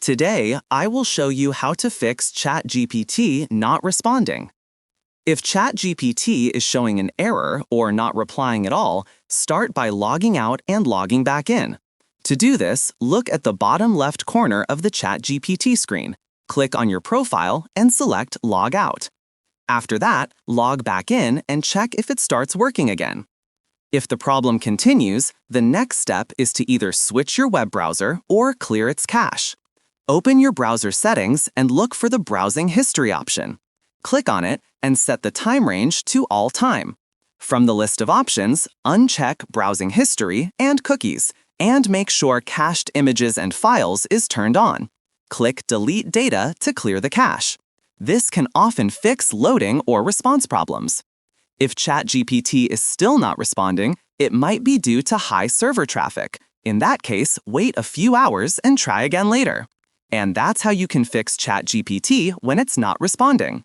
Today, I will show you how to fix ChatGPT not responding. If ChatGPT is showing an error or not replying at all, start by logging out and logging back in. To do this, look at the bottom left corner of the ChatGPT screen. Click on your profile and select Log Out. After that, log back in and check if it starts working again. If the problem continues, the next step is to either switch your web browser or clear its cache. Open your browser settings and look for the Browsing History option. Click on it and set the time range to All Time. From the list of options, uncheck Browsing History and Cookies, and make sure Cached Images and Files is turned on. Click Delete Data to clear the cache. This can often fix loading or response problems. If ChatGPT is still not responding, it might be due to high server traffic. In that case, wait a few hours and try again later. And that's how you can fix ChatGPT when it's not responding.